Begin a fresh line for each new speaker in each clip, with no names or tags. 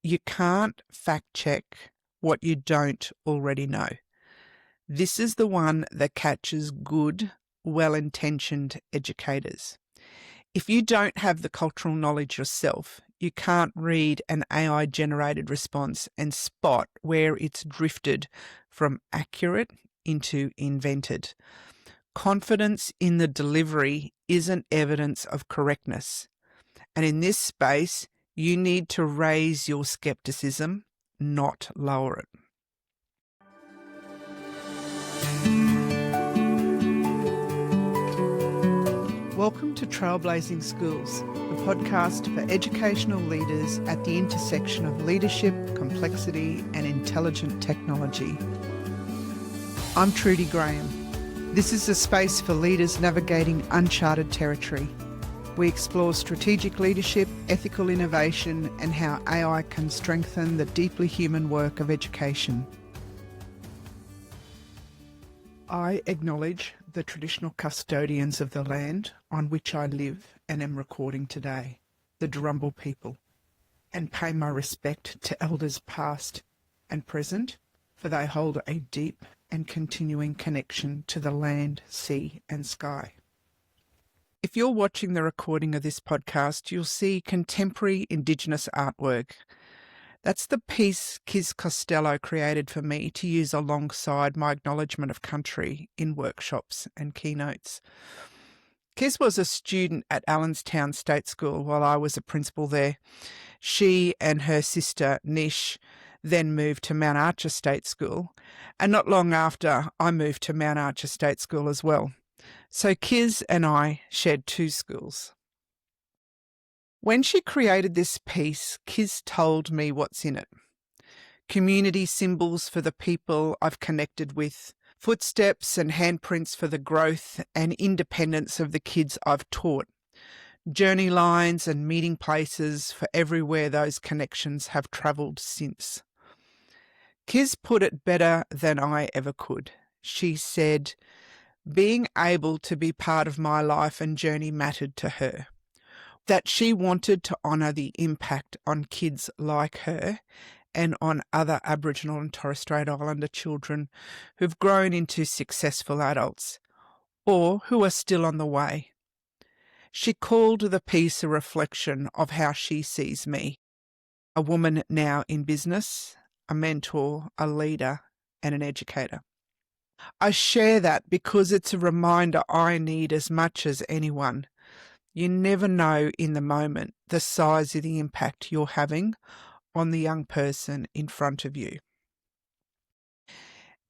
You can't fact check what you don't already know. This is the one that catches good, well-intentioned educators. If you don't have the cultural knowledge yourself, you can't read an AI-generated response and spot where it's drifted from accurate into invented. Confidence in the delivery isn't evidence of correctness. And in this space, you need to raise your skepticism, not lower it. Welcome to Trailblazing Schools, the podcast for educational leaders at the intersection of leadership, complexity, and intelligent technology. I'm Trudy Graham. This is a space for leaders navigating uncharted territory. We explore strategic leadership, ethical innovation, and how AI can strengthen the deeply human work of education. I acknowledge the traditional custodians of the land on which I live and am recording today, the Drumble people, and pay my respect to elders past and present, for they hold a deep and continuing connection to the land, sea, and sky. If you're watching the recording of this podcast, you'll see contemporary Indigenous artwork. That's the piece Kiz Costello created for me to use alongside my acknowledgement of country in workshops and keynotes. Kiz was a student at Allenstown State School while I was a principal there. She and her sister Nish then moved to Mount Archer State School, and not long after I moved to Mount Archer State School as well. So Kiz and I shared two schools. When she created this piece, Kiz told me what's in it. Community symbols for the people I've connected with, footsteps and handprints for the growth and independence of the kids I've taught, journey lines and meeting places for everywhere those connections have travelled since. Kiz put it better than I ever could. She said, being able to be part of my life and journey mattered to her, that she wanted to honour the impact on kids like her and on other Aboriginal and Torres Strait Islander children who've grown into successful adults or who are still on the way. She called the piece a reflection of how she sees me, a woman now in business, a mentor, a leader, and an educator. I share that because it's a reminder I need as much as anyone. You never know in the moment the size of the impact you're having on the young person in front of you.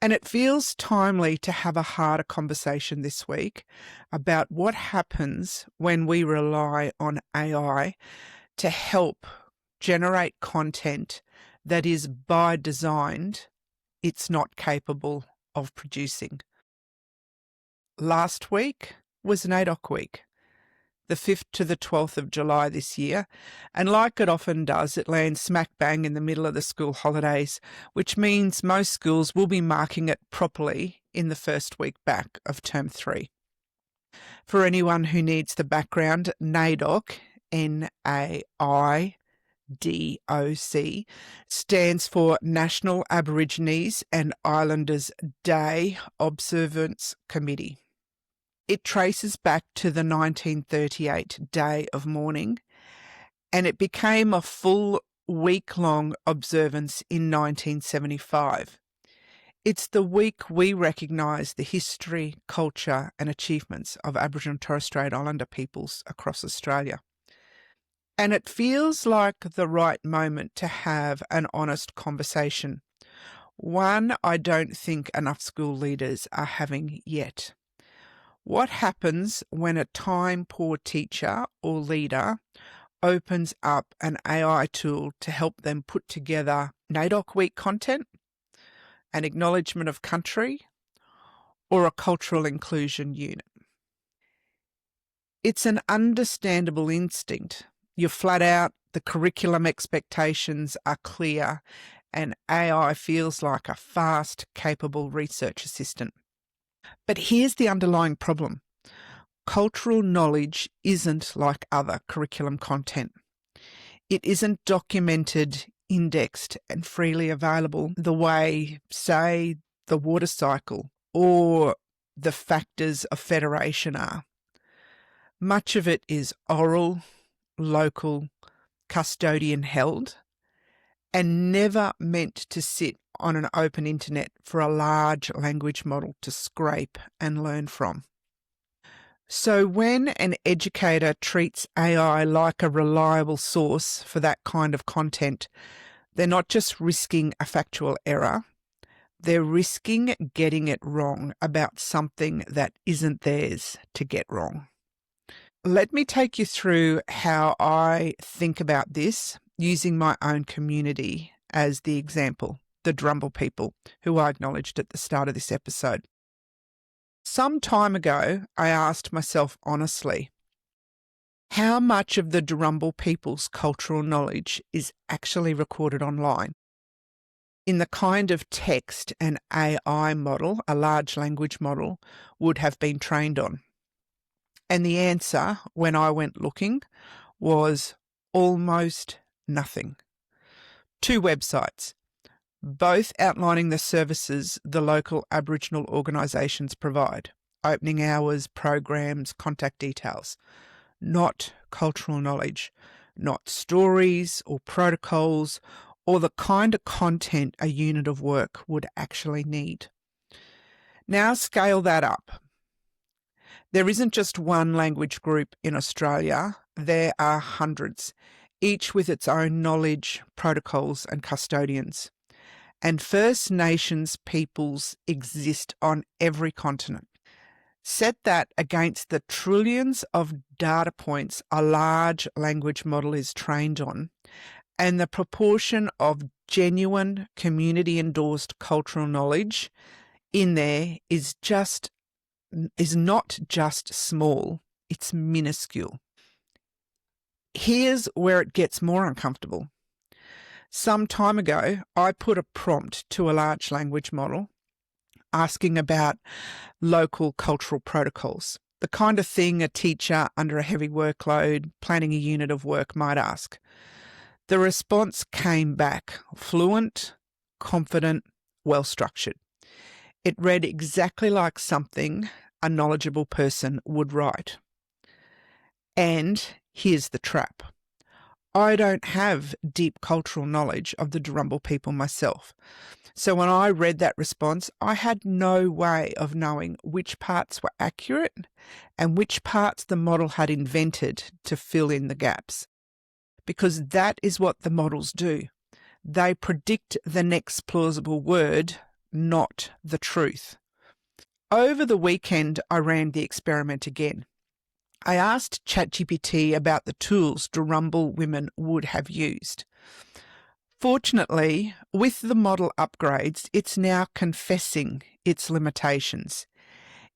And it feels timely to have a harder conversation this week about what happens when we rely on AI to help generate content that is by design it's not capable of producing. Last week was NAIDOC week, the 5th to the 12th of July this year, and like it often does, it lands smack bang in the middle of the school holidays, which means most schools will be marking it properly in the first week back of Term 3. For anyone who needs the background, NAIDOC, NAIDOC, stands for National Aborigines and Islanders Day Observance Committee. It traces back to the 1938 Day of Mourning, and it became a full week-long observance in 1975. It's the week we recognise the history, culture and achievements of Aboriginal and Torres Strait Islander peoples across Australia. And it feels like the right moment to have an honest conversation, one I don't think enough school leaders are having yet. What happens when a time-poor teacher or leader opens up an AI tool to help them put together NAIDOC Week content, an acknowledgement of country, or a cultural inclusion unit? It's an understandable instinct. You're flat out, the curriculum expectations are clear, and AI feels like a fast, capable research assistant. But here's the underlying problem. Cultural knowledge isn't like other curriculum content. It isn't documented indexed and freely available the way, say, the water cycle or the factors of federation are. Much of it is oral, local, custodian held, and never meant to sit on an open internet for a large language model to scrape and learn from. So when an educator treats AI like a reliable source for that kind of content, they're not just risking a factual error, they're risking getting it wrong about something that isn't theirs to get wrong. Let me take you through how I think about this using my own community as the example, the Drumble people, who I acknowledged at the start of this episode. Some time ago, I asked myself honestly, how much of the Darumbal people's cultural knowledge is actually recorded online? In the kind of text an AI model, a large language model, would have been trained on. And the answer, when I went looking, was almost nothing. 2 websites, both outlining the services the local Aboriginal organisations provide, opening hours, programs, contact details. Not cultural knowledge, not stories or protocols or the kind of content a unit of work would actually need. Now scale that up. There isn't just one language group in Australia, there are hundreds, each with its own knowledge, protocols and custodians. And First Nations peoples exist on every continent. Set that against the trillions of data points a large language model is trained on, and the proportion of genuine community-endorsed cultural knowledge in there is not just small, it's minuscule. Here's where it gets more uncomfortable. Some time ago, I put a prompt to a large language model asking about local cultural protocols, the kind of thing a teacher under a heavy workload planning a unit of work might ask. The response came back fluent, confident, well-structured. It read exactly like something a knowledgeable person would write. And here's the trap. I don't have deep cultural knowledge of the Darumbal people myself. So when I read that response, I had no way of knowing which parts were accurate and which parts the model had invented to fill in the gaps. Because that is what the models do. They predict the next plausible word, not the truth. Over the weekend, I ran the experiment again. I asked ChatGPT about the tools Darumbal women would have used. Fortunately, with the model upgrades, it's now confessing its limitations.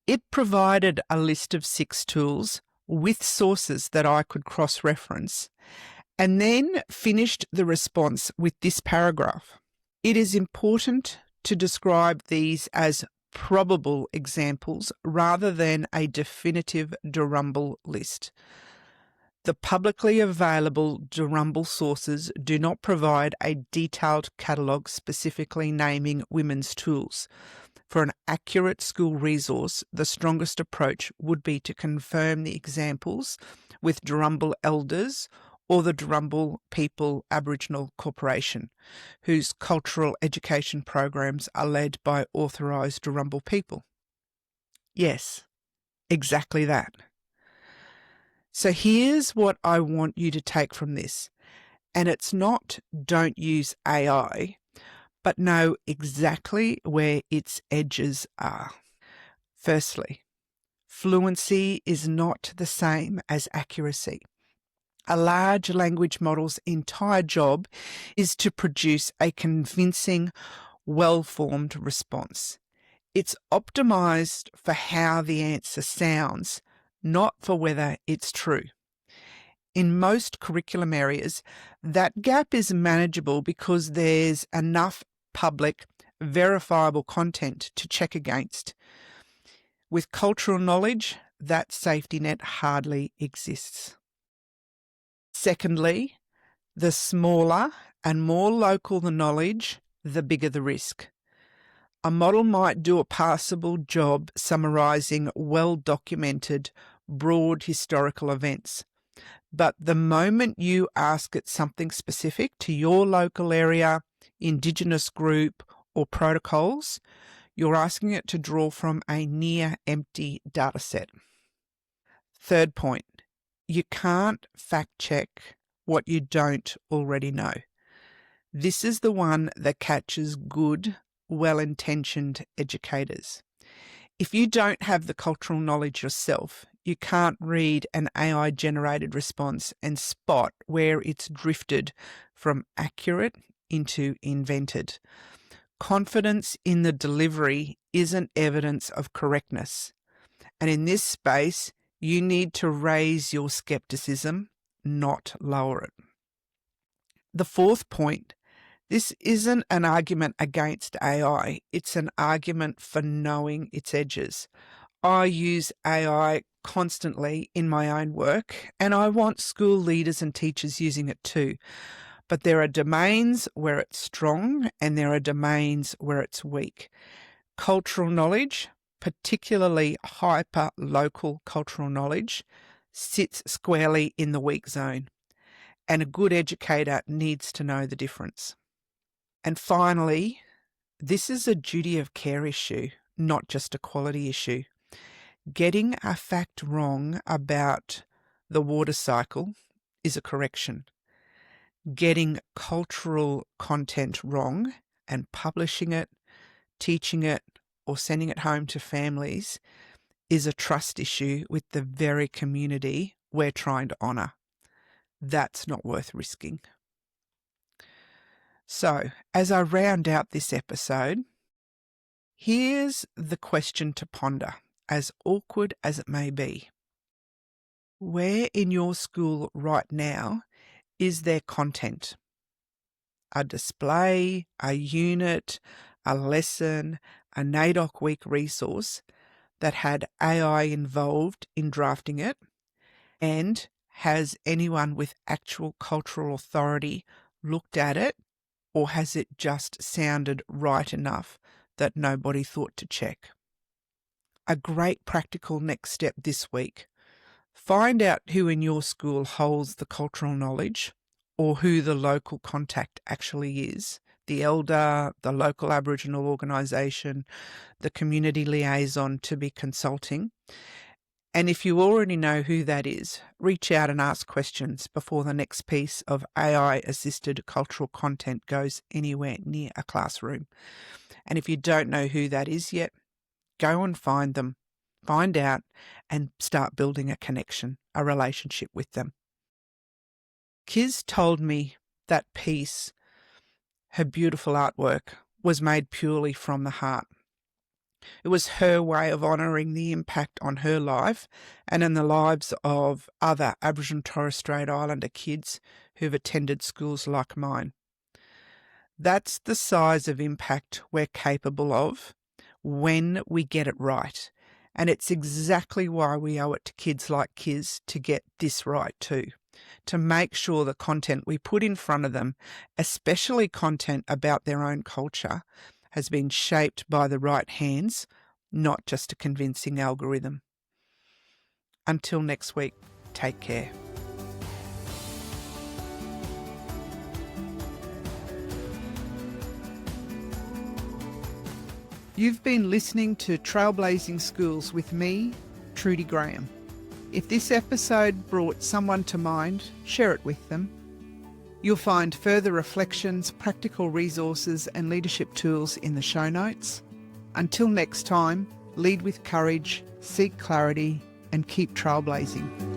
It provided a list of 6 tools with sources that I could cross-reference, and then finished the response with this paragraph. It is important to describe these as probable examples rather than a definitive Darumbal list. The publicly available Darumbal sources do not provide a detailed catalogue specifically naming women's tools. For an accurate school resource, the strongest approach would be to confirm the examples with Darumbal elders or the Darumbal People Aboriginal Corporation, whose cultural education programs are led by authorised Darumbal people. Yes, exactly that. So here's what I want you to take from this. And it's not don't use AI, but know exactly where its edges are. Firstly, fluency is not the same as accuracy. A large language model's entire job is to produce a convincing, well-formed response. It's optimised for how the answer sounds, not for whether it's true. In most curriculum areas, that gap is manageable because there's enough public, verifiable content to check against. With cultural knowledge, that safety net hardly exists. Secondly, The smaller and more local the knowledge, the bigger the risk. A model might do a passable job summarising well-documented, broad historical events. But the moment you ask it something specific to your local area, Indigenous group or protocols, you're asking it to draw from a near empty data set. Third point, you can't fact check what you don't already know. This is the one that catches good, well-intentioned educators. If you don't have the cultural knowledge yourself, you can't read an AI-generated response and spot where it's drifted from accurate into invented. Confidence in the delivery isn't evidence of correctness. And in this space, you need to raise your skepticism, not lower it. The fourth point, this isn't an argument against AI, it's an argument for knowing its edges. I use AI constantly in my own work, and I want school leaders and teachers using it too. But there are domains where it's strong and there are domains where it's weak. Cultural knowledge, particularly hyper-local cultural knowledge, sits squarely in the weak zone. And a good educator needs to know the difference. And finally, this is a duty of care issue, not just a quality issue. Getting a fact wrong about the water cycle is a correction. Getting cultural content wrong and publishing it, teaching it, or sending it home to families is a trust issue with the very community we're trying to honour. That's not worth risking. So, as I round out this episode, here's the question to ponder, as awkward as it may be. Where in your school right now is there content? A display, a unit, a lesson, a NAIDOC week resource that had AI involved in drafting it? And has anyone with actual cultural authority looked at it, or has it just sounded right enough that nobody thought to check? A great practical next step this week. Find out who in your school holds the cultural knowledge or who the local contact actually is. The elder, the local Aboriginal organisation, the community liaison to be consulting. And if you already know who that is, reach out and ask questions before the next piece of AI-assisted cultural content goes anywhere near a classroom. And if you don't know who that is yet, go and find them, find out, and start building a connection, a relationship with them. Kiz told me that piece, her beautiful artwork, was made purely from the heart. It was her way of honouring the impact on her life and in the lives of other Aboriginal and Torres Strait Islander kids who've attended schools like mine. That's the size of impact we're capable of when we get it right. And it's exactly why we owe it to kids like Kiz to get this right too. To make sure the content we put in front of them, especially content about their own culture, has been shaped by the right hands, not just a convincing algorithm. Until next week, take care. You've been listening to Trailblazing Schools with me, Trudy Graham. If this episode brought someone to mind, share it with them. You'll find further reflections, practical resources and leadership tools in the show notes. Until next time, lead with courage, seek clarity and keep trailblazing.